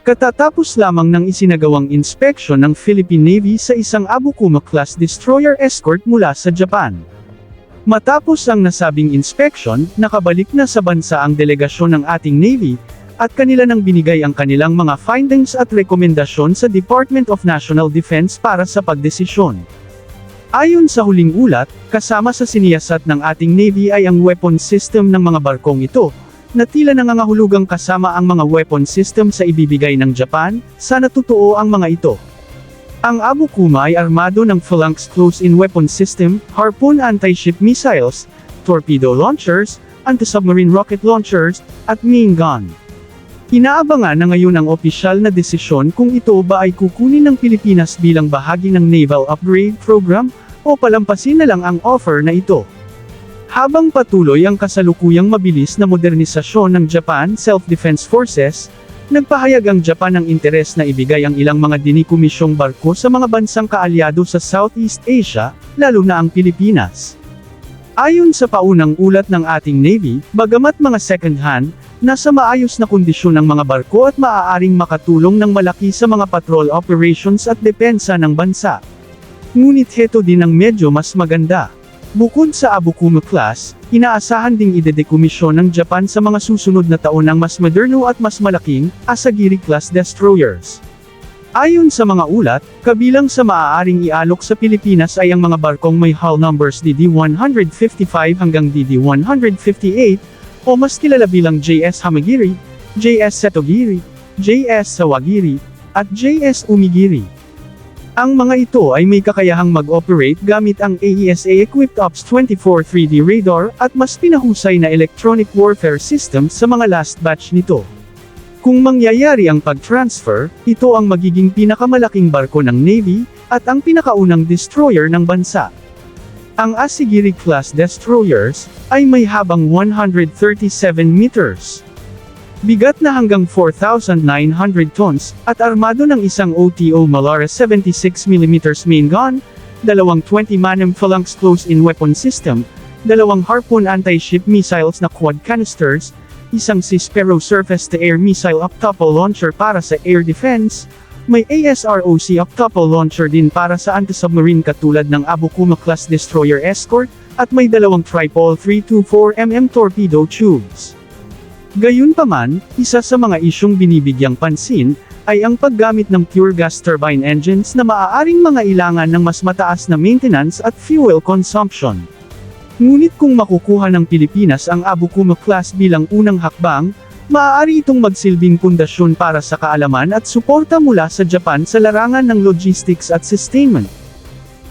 Katatapos lamang ng isinagawang inspeksyon ng Philippine Navy sa isang Abukuma-class destroyer escort mula sa Japan. Matapos ang nasabing inspeksyon, nakabalik na sa bansa ang delegasyon ng ating Navy, at kanila nang binigay ang kanilang mga findings at rekomendasyon sa Department of National Defense para sa pagdesisyon. Ayon sa huling ulat, kasama sa siniyasat ng ating Navy ay ang weapon system ng mga barkong ito, na tila nangangahulugang kasama ang mga weapon system sa ibibigay ng Japan. Sana totoo ang mga ito. Ang Abukuma ay armado ng Phalanx Close-in Weapon System, Harpoon anti-ship missiles, torpedo launchers, anti-submarine rocket launchers, at main gun. Inaabangan na ngayon ang opisyal na desisyon kung ito ba ay kukunin ng Pilipinas bilang bahagi ng Naval Upgrade Program, o palampasin na lang ang offer na ito. Habang patuloy ang kasalukuyang mabilis na modernisasyon ng Japan Self-Defense Forces, nagpahayag ang Japan ng interes na ibigay ang ilang mga dinikomisyong barko sa mga bansang kaalyado sa Southeast Asia, lalo na ang Pilipinas. Ayon sa paunang ulat ng ating Navy, bagamat mga second-hand, nasa maayos na kondisyon ang mga barko at maaaring makatulong ng malaki sa mga patrol operations at depensa ng bansa. Ngunit heto din ang medyo mas maganda. Bukod sa Abukuma class, inaasahan ding idedekomisyon ng Japan sa mga susunod na taon ang mas moderno at mas malaking Asagiri-class destroyers. Ayon sa mga ulat, kabilang sa maaaring ialok sa Pilipinas ay ang mga barkong may hull numbers DD-155 hanggang DD-158, o mas kilala bilang JS Hamagiri, JS Setogiri, JS Sawagiri, at JS Umigiri. Ang mga ito ay may kakayahang mag-operate gamit ang AESA-equipped OPS-24 3D radar at mas pinahusay na electronic warfare system sa mga last batch nito. Kung mangyayari ang pag-transfer, ito ang magiging pinakamalaking barko ng Navy, at ang pinakaunang destroyer ng bansa. Ang Asagiri-class destroyers ay may habang 137 meters. Bigat na hanggang 4,900 tons, at armado ng isang OTO Malara 76mm main gun, dalawang 20 Phalanx Close-in Weapon System, dalawang Harpoon anti-ship missiles na quad canisters, isang Cispero surface-to-air missile octuple launcher para sa air defense, may ASROC octuple launcher din para sa anti-submarine katulad ng Abukuma-class destroyer escort, at may dalawang Tripol 324mm torpedo tubes. Gayunpaman, isa sa mga isyong binibigyang pansin, ay ang paggamit ng pure gas turbine engines na maaaring mangailangan ng mas mataas na maintenance at fuel consumption. Ngunit kung makukuha ng Pilipinas ang Abukuma class bilang unang hakbang, maaari itong magsilbing pundasyon para sa kaalaman at suporta mula sa Japan sa larangan ng logistics at sustainment.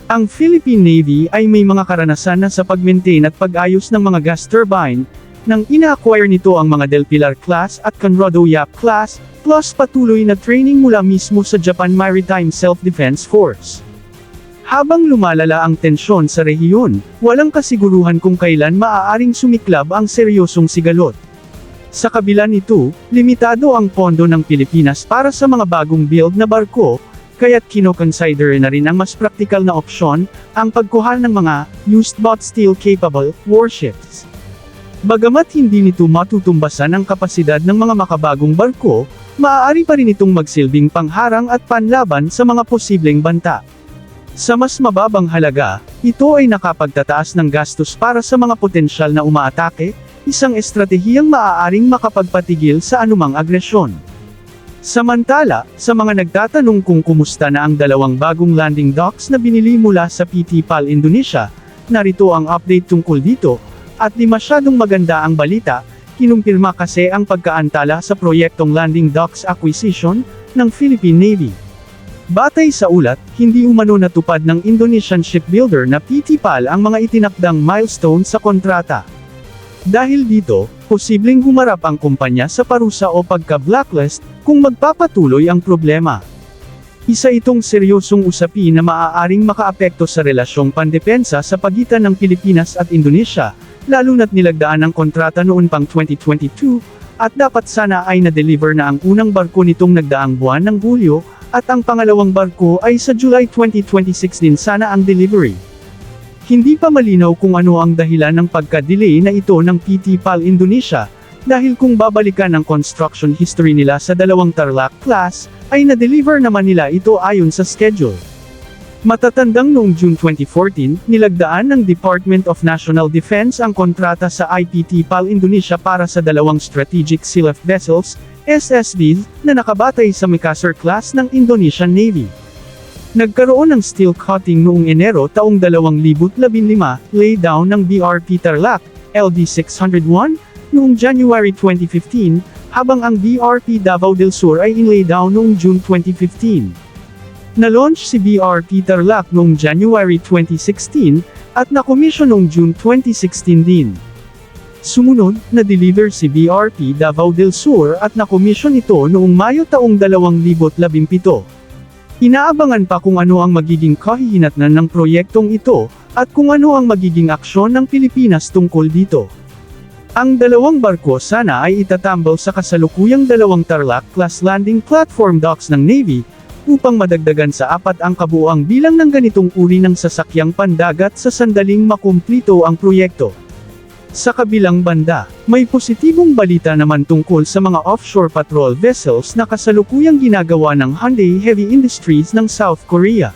Ang Philippine Navy ay may mga karanasan na sa pag-maintain at pag-ayos ng mga gas turbine, nang ina-acquire nito ang mga Del Pilar class at Conrado Yap class, plus patuloy na training mula mismo sa Japan Maritime Self-Defense Force. Habang lumalala ang tensyon sa rehiyon, walang kasiguruhan kung kailan maaaring sumiklab ang seryosong sigalot. Sa kabila nito, limitado ang pondo ng Pilipinas para sa mga bagong build na barko, kaya't kinoconsider na rin ang mas praktikal na opsyon, ang pagkuha ng mga used but steel capable warships. Bagamat hindi nito matutumbasan ang kapasidad ng mga makabagong barko, maaari pa rin itong magsilbing pangharang at panlaban sa mga posibleng banta. Sa mas mababang halaga, ito ay nakapagtataas ng gastos para sa mga potensyal na umaatake, isang estratehiyang maaaring makapagpatigil sa anumang agresyon. Samantala, sa mga nagtatanong kung kumusta na ang dalawang bagong landing docks na binili mula sa PT PAL Indonesia, narito ang update tungkol dito. At di masyadong maganda ang balita, kinumpirma kasi ang pagkaantala sa proyektong landing docks acquisition ng Philippine Navy. Batay sa ulat, hindi umano natupad ng Indonesian shipbuilder na PT PAL ang mga itinakdang milestone sa kontrata. Dahil dito, posibleng humarap ang kumpanya sa parusa o pagka-blacklist kung magpapatuloy ang problema. Isa itong seryosong usapin na maaaring makaapekto sa relasyong pandepensa sa pagitan ng Pilipinas at Indonesia, lalo na't nilagdaan ang kontrata noon pang 2022, at dapat sana ay na-deliver na ang unang barko nitong nagdaang buwan ng Hulyo, at ang pangalawang barko ay sa July 2026 din sana ang delivery. Hindi pa malinaw kung ano ang dahilan ng pagka-delay na ito ng PT PAL Indonesia, dahil kung babalikan ang construction history nila sa dalawang Tarlac class, ay na-deliver naman nila ito ayon sa schedule. Matatandang noong June 2014, nilagdaan ng Department of National Defense ang kontrata sa IPT PAL Indonesia para sa dalawang Strategic Sealift Vessels, SSVs, na nakabatay sa Makassar class ng Indonesian Navy. Nagkaroon ng steel coating noong Enero taong 2015, laydown ng BRP Tarlac, LD601, noong January 2015, habang ang BRP Davao del Sur ay inlaydown noong June 2015. Na-launch si BRP Tarlac noong January 2016, at na-commission noong June 2016 din. Sumunod, na-deliver si BRP Davao del Sur at na-commission ito noong Mayo taong 2017. Inaabangan pa kung ano ang magiging kahihinatnan ng proyektong ito, at kung ano ang magiging aksyon ng Pilipinas tungkol dito. Ang dalawang barko sana ay itatambal sa kasalukuyang dalawang Tarlac-class landing platform docks ng Navy, upang madagdagan sa 4 ang kabuuang bilang ng ganitong uri ng sasakyang pandagat sa sandaling makumplito ang proyekto. Sa kabilang banda, may positibong balita naman tungkol sa mga offshore patrol vessels na kasalukuyang ginagawa ng Hyundai Heavy Industries ng South Korea.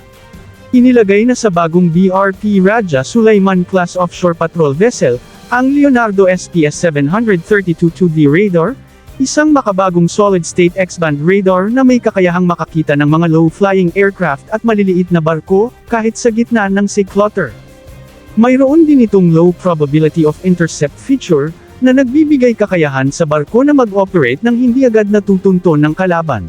Inilagay na sa bagong BRP Raja Sulaiman class offshore patrol vessel, ang Leonardo SPS 732 2D radar, isang makabagong solid-state X-band radar na may kakayahang makakita ng mga low-flying aircraft at maliliit na barko, kahit sa gitna ng sea clutter. Mayroon din itong low probability of intercept feature, na nagbibigay kakayahan sa barko na mag-operate nang hindi agad natutunton ng kalaban.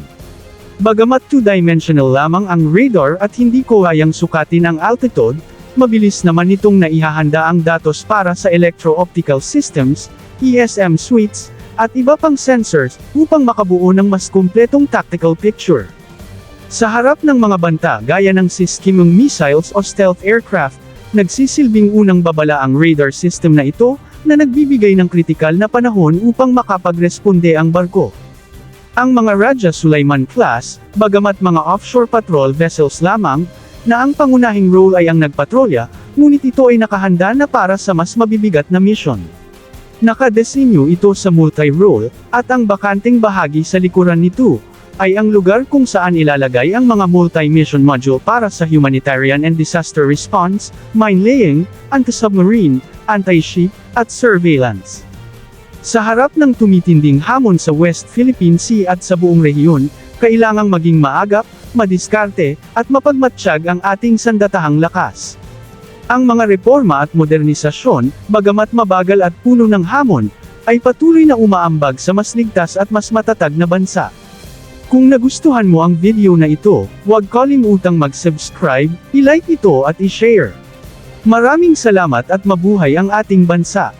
Bagamat two-dimensional lamang ang radar at hindi ko kayang sukatin ang altitude, mabilis naman itong naihahanda ang datos para sa electro-optical systems, ESM suites, at iba pang sensors, upang makabuo ng mas kumpletong tactical picture. Sa harap ng mga banta gaya ng Sis-Kimung missiles o stealth aircraft, nagsisilbing unang babala ang radar system na ito, na nagbibigay ng kritikal na panahon upang makapagresponde ang barko. Ang mga Raja Sulaiman class, bagamat mga offshore patrol vessels lamang, na ang pangunahing role ay ang nagpatrolya, ngunit ito ay nakahanda na para sa mas mabibigat na mission. Nakadesinyo ito sa multi-role, at ang bakanteng bahagi sa likuran nito, ay ang lugar kung saan ilalagay ang mga multi-mission module para sa humanitarian and disaster response, mine-laying, anti-submarine, anti-ship, at surveillance. Sa harap ng tumitinding hamon sa West Philippine Sea at sa buong rehiyon, kailangang maging maagap, madiskarte, at mapagmatsyag ang ating sandatahang lakas. Ang mga reforma at modernisasyon, bagamat mabagal at puno ng hamon, ay patuloy na umaambag sa mas ligtas at mas matatag na bansa. Kung nagustuhan mo ang video na ito, huwag kalimutang mag-subscribe, i-like ito at i-share. Maraming salamat at mabuhay ang ating bansa.